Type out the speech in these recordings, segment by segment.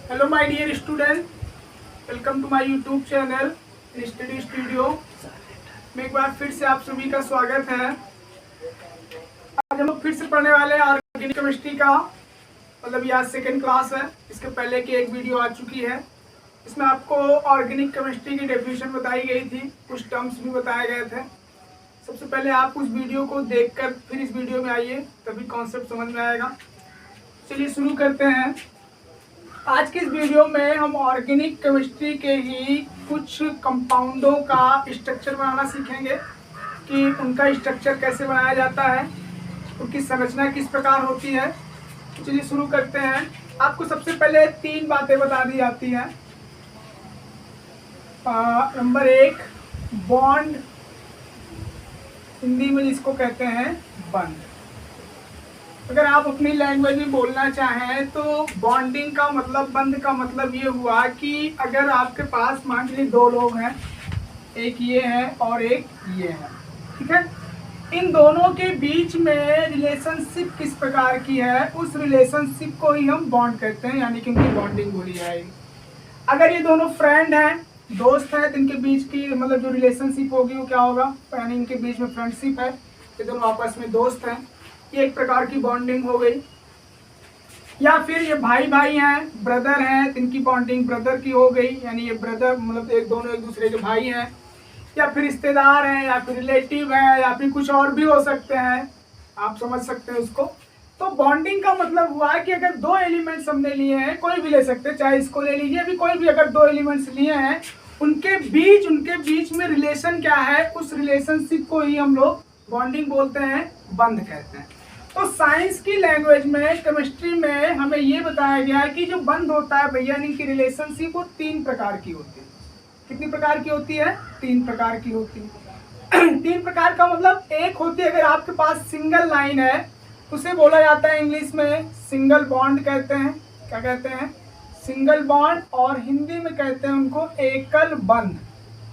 Hello my dear student, welcome to my YouTube channel study studio में एक बार फिर से आप सभी का स्वागत है। आज हम लोग फिर से पढ़ने वाले हैं ऑर्गेनिक केमिस्ट्री का, मतलब ये आज सेकेंड क्लास है। इसके पहले की एक वीडियो आ चुकी है, इसमें आपको ऑर्गेनिक केमिस्ट्री की डेफिनेशन बताई गई थी, कुछ टर्म्स भी बताए गए थे। सबसे पहले आप उस वीडियो को देखकर फिर इस वीडियो में आइए, तभी कॉन्सेप्ट समझ में आएगा। चलिए शुरू करते हैं। आज के इस वीडियो में हम ऑर्गेनिक केमिस्ट्री के ही कुछ कंपाउंडों का स्ट्रक्चर बनाना सीखेंगे कि उनका स्ट्रक्चर कैसे बनाया जाता है, उनकी संरचना किस प्रकार होती है। चलिए शुरू करते हैं। आपको सबसे पहले तीन बातें बता दी जाती हैं। नंबर एक, बॉन्ड, हिंदी में जिसको कहते हैं बंध। अगर आप अपनी लैंग्वेज में बोलना चाहें तो बॉन्डिंग का मतलब, बंध का मतलब ये हुआ कि अगर आपके पास मान लीजिए दो लोग हैं, एक ये है और एक ये है, ठीक है। इन दोनों के बीच में रिलेशनशिप किस प्रकार की है, उस रिलेशनशिप को ही हम बॉन्ड कहते हैं, यानी कि उनकी बॉन्डिंग बोली जाएगी। अगर ये दोनों फ्रेंड हैं, दोस्त हैं, तो इनके बीच की मतलब जो रिलेशनशिप होगी वो क्या होगा, यानी इनके बीच में फ्रेंडशिप है, ये दोनों आपस में दोस्त हैं, ये एक प्रकार की बॉन्डिंग हो गई। या फिर ये भाई भाई हैं, ब्रदर हैं, तो इनकी बॉन्डिंग ब्रदर की हो गई, यानी ये ब्रदर मतलब दोनों एक दूसरे के भाई हैं। या फिर रिश्तेदार हैं, या फिर रिलेटिव हैं, या फिर कुछ और भी हो सकते हैं, आप समझ सकते हैं उसको। तो बॉन्डिंग का मतलब हुआ कि अगर दो एलिमेंट्स हमने लिए हैं, कोई भी ले सकते हैं, चाहे इसको ले लीजिए, अभी कोई भी अगर दो एलिमेंट्स लिए हैं, उनके बीच में रिलेशन क्या है, उस रिलेशनशिप को ही हम लोग बॉन्डिंग बोलते हैं, बंध कहते हैं। तो साइंस की लैंग्वेज में, केमिस्ट्री में हमें ये बताया गया है कि जो बंध होता है भैया, इनकी रिलेशनशिप वो तीन प्रकार की होती है। कितनी प्रकार की होती है? तीन प्रकार की होती है। तीन प्रकार का मतलब, एक होती है अगर आपके पास सिंगल लाइन है, उसे बोला जाता है इंग्लिश में सिंगल बॉन्ड कहते हैं। क्या कहते हैं? Single bond. और हिंदी में कहते हैं उनको एकल बंध।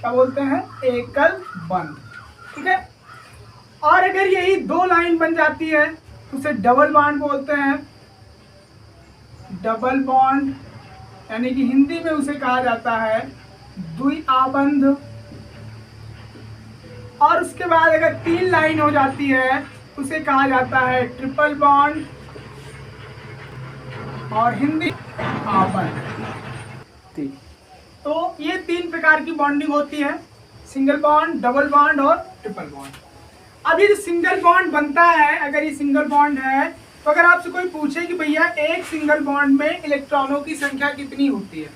क्या बोलते हैं? एकल बंध, ठीक है। और अगर यही दो लाइन बन जाती है तो उसे डबल बॉन्ड बोलते हैं, डबल बॉन्ड, यानी कि हिंदी में उसे कहा जाता है द्विआबंध। और उसके बाद अगर तीन लाइन हो जाती है उसे कहा जाता है ट्रिपल बॉन्ड, और हिंदी आबंध। ठीक, तो ये तीन प्रकार की बॉन्डिंग होती है, सिंगल बॉन्ड, डबल बॉन्ड और ट्रिपल बॉन्ड। अभी जो सिंगल बॉन्ड बनता है, अगर ये सिंगल बॉन्ड है, तो अगर आपसे कोई पूछे कि भैया एक सिंगल बॉन्ड में इलेक्ट्रॉनों की संख्या कितनी होती है,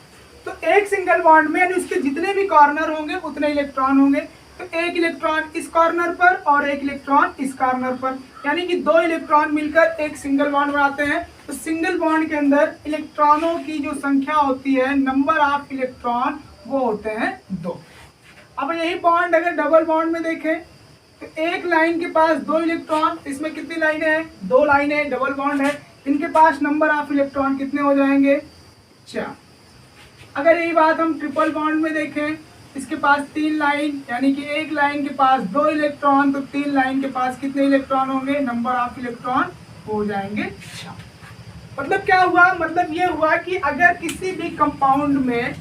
तो एक सिंगल बॉन्ड में यानी उसके जितने भी कॉर्नर होंगे उतने इलेक्ट्रॉन होंगे। तो एक इलेक्ट्रॉन इस कॉर्नर पर और एक इलेक्ट्रॉन इस कॉर्नर पर, यानी कि दो इलेक्ट्रॉन मिलकर एक सिंगल बॉन्ड बनाते हैं। तो सिंगल बॉन्ड के अंदर इलेक्ट्रॉनों की जो संख्या होती है, नंबर ऑफ इलेक्ट्रॉन, वो होते हैं दो। अब यही बॉन्ड अगर डबल बॉन्ड में देखें तो एक लाइन के पास दो इलेक्ट्रॉन, इसमें कितनी लाइनें हैं? दो लाइनें, डबल बॉन्ड है, इनके पास नंबर ऑफ इलेक्ट्रॉन कितने हो जाएंगे? 4। अगर यही बात हम ट्रिपल बॉन्ड में देखें, इसके पास तीन लाइन, यानी कि एक लाइन के पास दो इलेक्ट्रॉन, तो तीन लाइन के पास कितने इलेक्ट्रॉन होंगे? नंबर ऑफ इलेक्ट्रॉन हो जाएंगे 6। मतलब क्या हुआ? मतलब ये हुआ कि अगर किसी भी कंपाउंड में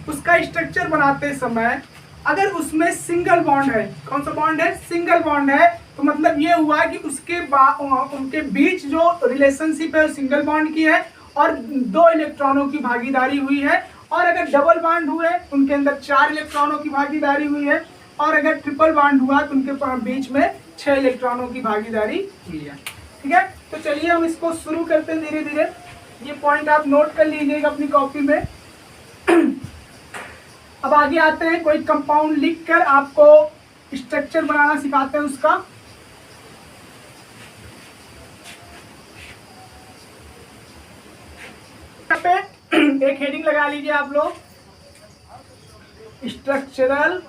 उसका स्ट्रक्चर बनाते समय अगर उसमें सिंगल बॉन्ड है, कौन सा बॉन्ड है? सिंगल बॉन्ड है, तो मतलब ये हुआ कि उनके बीच जो रिलेशनशिप है सिंगल बॉन्ड की है और दो इलेक्ट्रॉनों की भागीदारी हुई है। और अगर डबल बॉन्ड हुए उनके अंदर 4 इलेक्ट्रॉनों की भागीदारी हुई है, और अगर ट्रिपल बॉन्ड हुआ तो उनके बीच में 6 इलेक्ट्रॉनों की भागीदारी हुई है, ठीक है। तो चलिए हम इसको शुरू करते हैं धीरे धीरे। ये पॉइंट आप नोट कर लीजिएगा अपनी कॉपी में। अब आगे आते हैं, कोई कंपाउंड लिखकर आपको स्ट्रक्चर बनाना सिखाते हैं उसका। पे एक हेडिंग लगा लीजिए आप लोग, स्ट्रक्चरल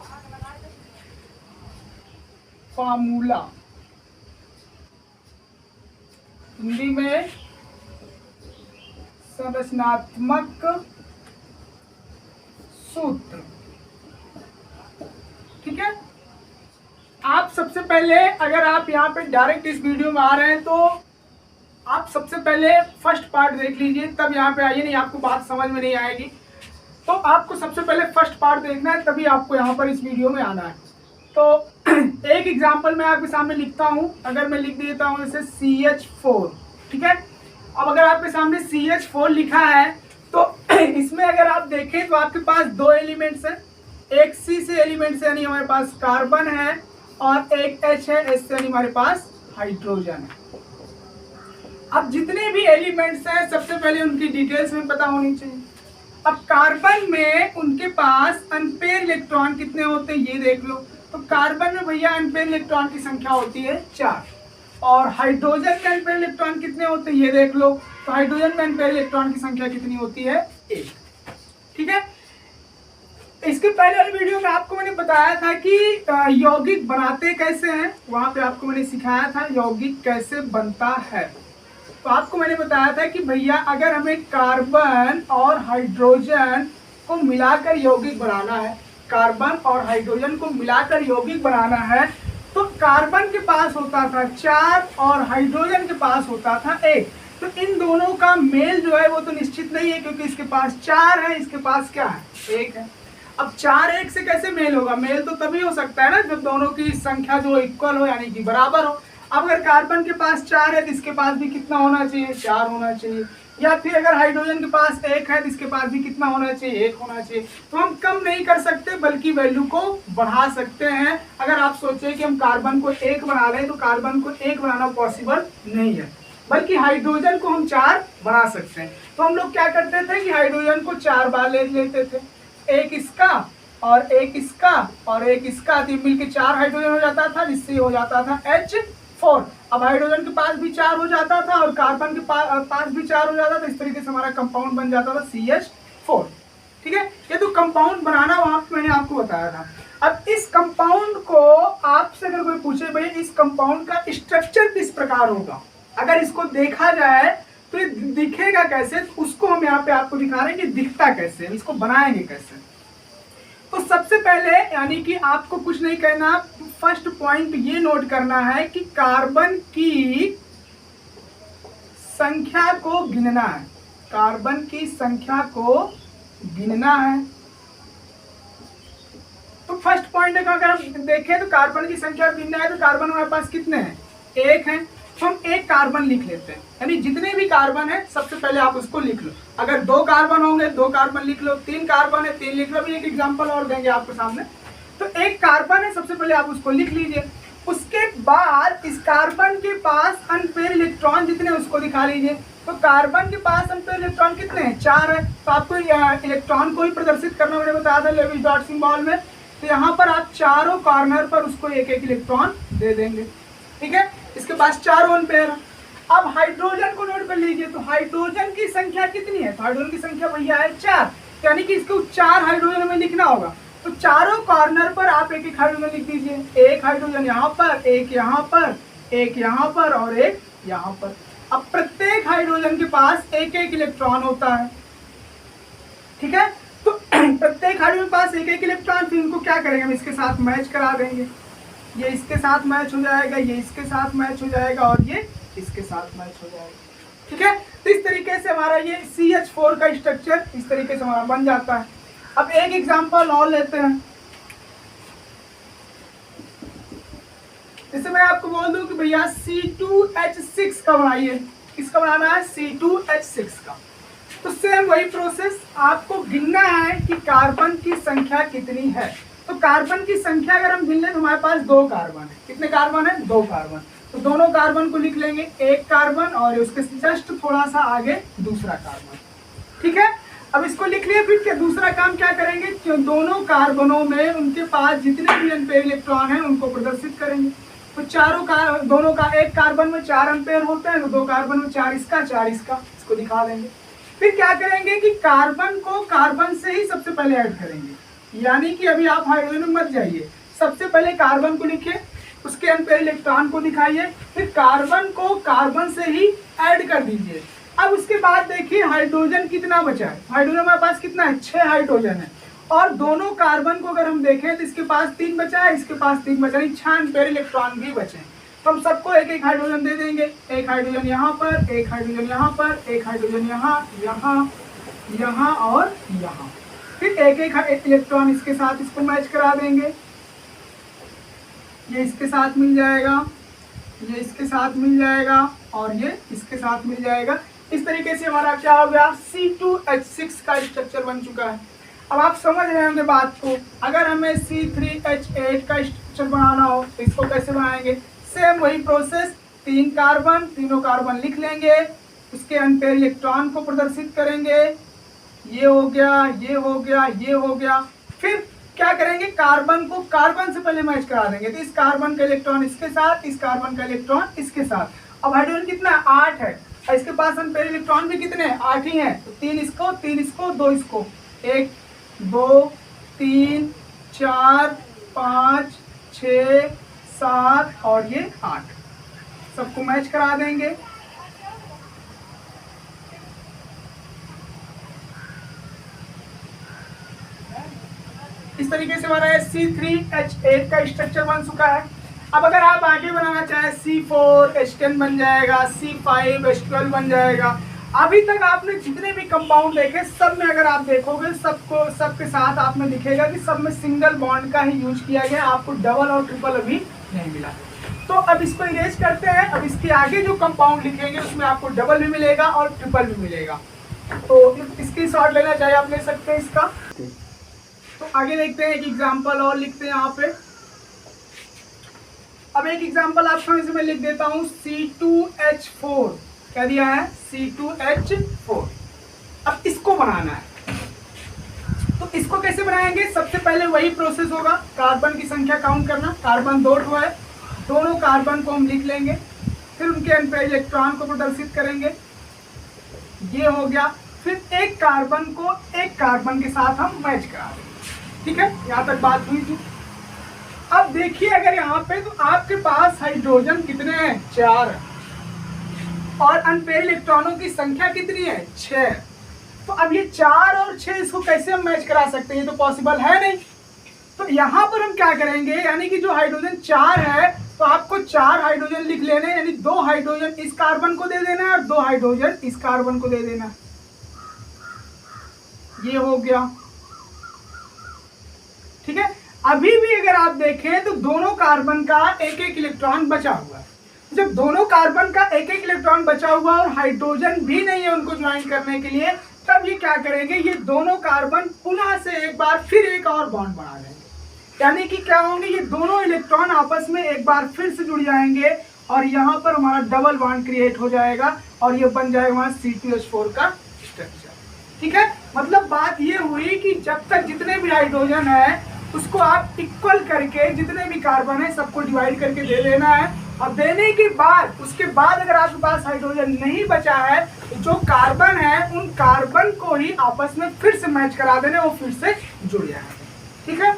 फॉर्मूला, हिंदी में संरचनात्मक सूत्र, ठीक है। आप सबसे पहले, अगर आप यहाँ पे डायरेक्ट इस वीडियो में आ रहे हैं तो आप सबसे पहले फर्स्ट पार्ट देख लीजिए, तब यहाँ पे आइए, नहीं आपको बात समझ में नहीं आएगी। तो आपको सबसे पहले फर्स्ट पार्ट देखना है, तभी आपको यहाँ पर इस वीडियो में आना है। तो एक एग्जांपल मैं आपके सामने लिखता हूँ, अगर मैं लिख देता हूँ जैसे CH4, ठीक है। अब अगर आपके सामने CH4 लिखा है तो इसमें अगर आप देखें तो आपके पास दो एलिमेंट्स हैं, एक C से एलिमेंट्स यानी हमारे पास कार्बन है और एक H है, H से यानी हमारे पास हाइड्रोजन है। अब जितने भी एलिमेंट्स हैं सबसे पहले उनकी डिटेल्स में पता होनी चाहिए। अब कार्बन में उनके पास अनपेयर इलेक्ट्रॉन कितने होते हैं ये देख लो। तो कार्बन में भैया अनपेयर इलेक्ट्रॉन की संख्या होती है 4, और हाइड्रोजन में अनपेयर इलेक्ट्रॉन कितने होते हैं ये देख लो। तो हाइड्रोजन में अनपेयर इलेक्ट्रॉन की संख्या कितनी होती है 1, ठीक है। इसके पहले वाली वीडियो में आपको मैंने बताया था कि यौगिक बनाते कैसे हैं, वहां पे आपको मैंने सिखाया था यौगिक कैसे बनता है। तो आपको मैंने बताया था कि भैया अगर हमें कार्बन और हाइड्रोजन को मिलाकर यौगिक बनाना है, कार्बन और हाइड्रोजन को मिलाकर यौगिक बनाना है, तो कार्बन के पास होता था 4 और हाइड्रोजन के पास होता था 1। तो इन दोनों का मेल जो है वो तो निश्चित नहीं है, क्योंकि इसके पास 4 है, इसके पास क्या है 1 है। अब 4 1 से कैसे मेल होगा? मेल तो तभी हो सकता है ना जब दोनों की संख्या जो इक्वल हो, यानी कि बराबर हो। अब अगर कार्बन के पास 4 है तो इसके पास भी कितना होना चाहिए? 4 होना चाहिए। या फिर अगर हाइड्रोजन के पास 1 है तो इसके पास भी कितना होना चाहिए? 1 होना चाहिए। तो हम कम नहीं कर सकते बल्कि वैल्यू को बढ़ा सकते हैं। अगर आप सोचे कि हम कार्बन को 1 बना लें तो कार्बन को 1 बनाना पॉसिबल नहीं है, बल्कि हाइड्रोजन को हम 4 बना सकते हैं। तो हम लोग क्या करते थे कि हाइड्रोजन को 4 बार ले लेते थे, एक इसका और एक इसका और एक इसका, तो मिलकर 4 हाइड्रोजन हो जाता था, जिससे हो जाता था H4। अब हाइड्रोजन के पास भी 4 हो जाता था और कार्बन के पास भी 4 हो जाता था। इस तरीके से हमारा कंपाउंड बन जाता था CH4, ठीक है। ये तो कंपाउंड बनाना वहां पे मैंने आपको बताया था। अब इस कंपाउंड को आपसे अगर कोई पूछे भाई इस कंपाउंड का स्ट्रक्चर किस प्रकार होगा, अगर इसको देखा जाए तो ये दिखेगा कैसे, तो उसको हम यहाँ पे आपको दिखा रहे हैं कि दिखता कैसे, इसको बनाएंगे कैसे। तो सबसे पहले यानी कि आपको कुछ नहीं करना, फर्स्ट पॉइंट ये नोट करना है कि कार्बन की संख्या को गिनना है, कार्बन की संख्या को गिनना है। तो फर्स्ट पॉइंट अगर हम देखें तो कार्बन की संख्या गिनना है, तो कार्बन हमारे पास कितने हैं? 1 है। तो हम 1 कार्बन लिख लेते हैं, यानी जितने भी कार्बन है सबसे पहले आप उसको लिख लो। अगर 2 कार्बन होंगे 2 कार्बन लिख लो, 3 कार्बन है 3 लिख लो। अभी एक एग्जांपल और देंगे आपके सामने। तो 1 कार्बन है, सबसे पहले आप उसको लिख लीजिए। उसके बाद इस कार्बन के पास अनपेयर इलेक्ट्रॉन जितने उसको दिखा लीजिए। तो कार्बन के पास अनपेयर इलेक्ट्रॉन कितने हैं? 4 है। तो आपको इलेक्ट्रॉन को ही प्रदर्शित करना मैंने बताया था लेविस डॉट सिंबल में। तो यहाँ पर आप चारों कॉर्नर पर उसको एक एक इलेक्ट्रॉन दे देंगे, ठीक है। इसके पास 4 अनपेयर। अब हाइड्रोजन को नोट कर लीजिए। तो हाइड्रोजन की संख्या कितनी है? तो हाइड्रोजन की संख्या भैया है 4, यानी कि इसको 4 हाइड्रोजन हमें लिखना होगा। तो चारों कॉर्नर पर आप एक एक हाइड्रोजन लिख दीजिए। एक हाइड्रोजन यहाँ पर, एक यहाँ पर, एक यहाँ पर और एक यहाँ पर। अब प्रत्येक हाइड्रोजन के पास एक एक इलेक्ट्रॉन होता है, ठीक है। तो प्रत्येक हाइड्रोजन के पास एक एक इलेक्ट्रॉन, फिर इनको क्या करेंगे? हम इसके साथ मैच करा देंगे। ये इसके साथ मैच हो जाएगा, ये इसके साथ मैच हो जाएगा और ये इसके साथ मैच हो जाएगा, ठीक है। तो इस तरीके से हमारा ये CH4 का स्ट्रक्चर इस तरीके से हमारा बन जाता है। अब एक एग्जांपल और लेते हैं। जैसे मैं आपको बोल दूं कि भैया C2H6 का बनाइए, किसका बनाना है? C2H6 का। तो सेम वही प्रोसेस, आपको गिनना है कि कार्बन की संख्या कितनी है। तो कार्बन की संख्या अगर हम गिन लें तो हमारे पास 2 कार्बन है। कितने कार्बन है? 2 कार्बन। तो दोनों कार्बन को लिख लेंगे, 1 कार्बन और उसके जस्ट थोड़ा सा आगे दूसरा कार्बन, ठीक है। अब इसको लिख लिए, फिर क्या दूसरा काम क्या करेंगे? दोनों कार्बनों में उनके पास जितने भी अनपेयर इलेक्ट्रॉन हैं उनको प्रदर्शित करेंगे। तो दोनों का एक कार्बन में 4 अनपेयर होते हैं, तो 2 कार्बन में 4 इसका 4 इसका, इसको दिखा देंगे। फिर क्या करेंगे कि कार्बन को कार्बन से ही सबसे पहले ऐड करेंगे, यानी कि अभी आप हाइड्रोजन में मत जाइए, सबसे पहले कार्बन को लिखिए, उसके अनपेयर इलेक्ट्रॉन को दिखाइए, फिर कार्बन को कार्बन से ही ऐड कर दीजिए। अब उसके बाद देखिए हाइड्रोजन कितना बचा है। हाइड्रोजन हमारे पास कितना है? 6 हाइड्रोजन है। और दोनों कार्बन को अगर हम देखें तो इसके पास 3 बचा है, इसके पास 3 बचा है, 6 अनपेयर इलेक्ट्रॉन भी बचे हैं। हम सबको एक एक हाइड्रोजन दे देंगे, एक हाइड्रोजन यहाँ पर, एक हाइड्रोजन यहाँ पर, एक हाइड्रोजन यहाँ, यहाँ, यहाँ और यहाँ। फिर एक एक इलेक्ट्रॉन इसके साथ इसको मैच करा देंगे, ये इसके साथ मिल जाएगा, ये इसके साथ मिल जाएगा और ये इसके साथ मिल जाएगा। इस तरीके से हमारा क्या हो गया, C2H6 का स्ट्रक्चर बन चुका है। अब आप समझ रहे होंगे बात को। अगर हमें C3H8 का स्ट्रक्चर बनाना हो तो इसको कैसे बनाएंगे, सेम वही प्रोसेस, 3 कार्बन, तीनों कार्बन लिख लेंगे, उसके अनपेयर इलेक्ट्रॉन को प्रदर्शित करेंगे, ये हो गया, ये हो गया, ये हो गया। फिर क्या करेंगे, कार्बन को कार्बन से पहले मैच करा देंगे, तो इस कार्बन का इलेक्ट्रॉन इसके साथ, इस कार्बन का इलेक्ट्रॉन इसके साथ। अब हाइड्रोजन कितना है, 8 है, और इसके पास अनपेयर इलेक्ट्रॉन भी कितने हैं, 8 ही हैं, तो 3 इसको, 3 इसको, 2 इसको, 1 2 3 4 5 6 7 और ये 8, सबको मैच करा देंगे। इस तरीके से हमारा C3H8 का स्ट्रक्चर बन चुका है। अब अगर आप आगे बनाना चाहें, C4H10 बन जाएगा, C5H12 बन जाएगा। अभी तक आपने जितने भी कंपाउंड देखे, सब में अगर आप देखोगे, सबके साथ आपने दिखेगा कि सब में सिंगल बॉन्ड का ही यूज किया गया, आपको डबल और ट्रिपल अभी नहीं मिला। तो अब इसको इरेज करते हैं। अब इसके आगे जो कंपाउंड लिखेंगे उसमें आपको डबल भी मिलेगा और ट्रिपल भी मिलेगा। तो इसकी शॉट लेना चाहिए, आप ले सकते हैं इसका। तो आगे देखते हैं, एक एग्जांपल और लिखते हैं यहाँ पे। अब एक एग्जांपल आप समझ में लिख देता हूँ, C2H4 क्या दिया है, C2H4। अब इसको बनाना है, तो इसको कैसे बनाएंगे, सबसे पहले वही प्रोसेस होगा, कार्बन की संख्या काउंट करना। कार्बन 2 है, दोनों कार्बन को हम लिख लेंगे, फिर उनके अनपेयर इलेक्ट्रॉन को प्रदर्शित करेंगे, ये हो गया। फिर एक कार्बन को एक कार्बन के साथ हम मैच करा देंगे। ठीक है, यहाँ तक बात हुई थी। अब देखिए, अगर यहाँ पे तो आपके पास हाइड्रोजन कितने हैं, 4, और अनपेयर इलेक्ट्रॉनों की संख्या कितनी है, 6। तो अब ये 4 और 6 इसको कैसे हम मैच करा सकते हैं, ये तो पॉसिबल है नहीं। तो यहाँ पर हम क्या करेंगे, यानी कि जो हाइड्रोजन 4 है तो आपको 4 हाइड्रोजन लिख लेने, यानी 2 हाइड्रोजन इस कार्बन को दे देना है और 2 हाइड्रोजन इस कार्बन को दे देना, ये हो गया। ठीक है, अभी भी अगर आप देखें तो दोनों कार्बन का एक एक इलेक्ट्रॉन बचा हुआ है। जब दोनों कार्बन का एक एक इलेक्ट्रॉन बचा हुआ और हाइड्रोजन भी नहीं है उनको ज्वाइन करने के लिए, तब ये क्या करेंगे, ये दोनों कार्बन पुनः से एक बार फिर एक और बॉन्ड बना लेंगे। यानी कि क्या होंगे, ये दोनों इलेक्ट्रॉन आपस में एक बार फिर से जुड़ जाएंगे और यहाँ पर हमारा डबल बॉन्ड क्रिएट हो जाएगा और ये बन जाएगा हमारा C2H4 का स्ट्रक्चर। ठीक है, मतलब बात ये हुई कि जब तक जितने भी हाइड्रोजन है उसको आप इक्वल करके, जितने भी कार्बन है सबको डिवाइड करके दे देना है, और देने के बाद उसके बाद अगर आपके पास हाइड्रोजन नहीं बचा है तो जो कार्बन है उन कार्बन को ही आपस में फिर से मैच करा देने, वो फिर से जुड़ जाएंगे। ठीक है,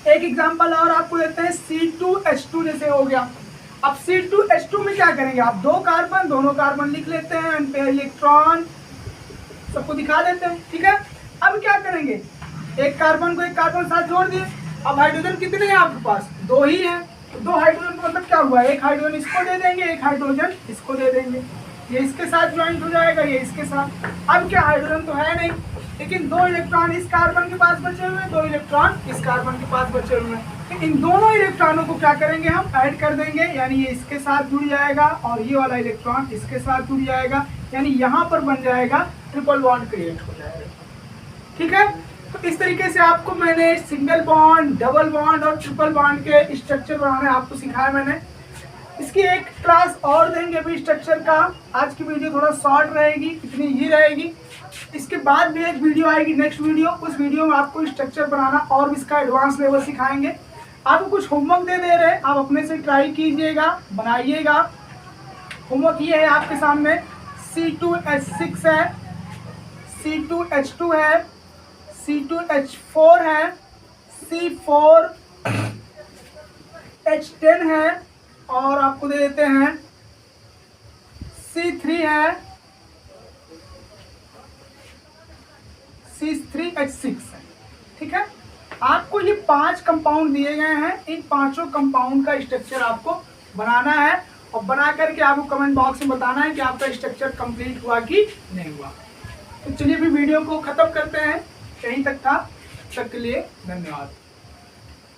एक एग्जांपल और आपको देते हैं, C2H2 जैसे हो गया। अब C2H2 में क्या करेंगे, आप 2 कार्बन, दोनों कार्बन लिख लेते हैं, अनपेयर इलेक्ट्रॉन सबको दिखा देते हैं। ठीक है, अब क्या करेंगे, एक कार्बन को एक कार्बन साथ जोड़ दिए। अब हाइड्रोजन कितने हैं आपके पास, 2 ही हैं, तो 2 हाइड्रोजन का मतलब क्या हुआ, एक हाइड्रोजन इसको दे देंगे, एक हाइड्रोजन इसको दे देंगे, ये इसके साथ ज्वाइंट हो जाएगा, ये इसके साथ। अब क्या, हाइड्रोजन तो है नहीं, लेकिन 2 इलेक्ट्रॉन इस कार्बन के पास बचे हुए हैं, 2 इलेक्ट्रॉन इस कार्बन के पास बचे हुए हैं। तो इन दोनों इलेक्ट्रॉनों को क्या करेंगे, हम ऐड कर देंगे, यानी ये इसके साथ जुड़ जाएगा और ये वाला इलेक्ट्रॉन इसके साथ जुड़ जाएगा, यानी यहाँ पर बन जाएगा, ट्रिपल बॉन्ड क्रिएट हो जाएगा। ठीक है, तो इस तरीके से आपको मैंने सिंगल बॉन्ड, डबल बॉन्ड और ट्रिपल बॉन्ड के स्ट्रक्चर बनाने आपको सिखाया मैंने। इसकी एक क्लास और देंगे अभी स्ट्रक्चर का। आज की वीडियो थोड़ा शॉर्ट रहेगी, इतनी ही रहेगी। इसके बाद भी एक वीडियो आएगी, नेक्स्ट वीडियो, उस वीडियो में आपको स्ट्रक्चर बनाना और इसका एडवांस लेवल सिखाएंगे। आपको कुछ होमवर्क दे रहे हैं, आप अपने से ट्राई कीजिएगा, बनाइएगा। होमवर्क ये है आपके सामने, C2H6 है, C2H2 है, C2H4 है, C4H10 है, और आपको दे देते हैं C3 है, C3H6 है। ठीक है, आपको ये 5 कंपाउंड दिए गए हैं, इन 5 कंपाउंड का स्ट्रक्चर आपको बनाना है और बना करके आपको कमेंट बॉक्स में बताना है कि आपका स्ट्रक्चर कंप्लीट हुआ कि नहीं हुआ। तो चलिए भी वीडियो को ख़त्म करते हैं, यहीं तक था। तब तक के लिए धन्यवाद।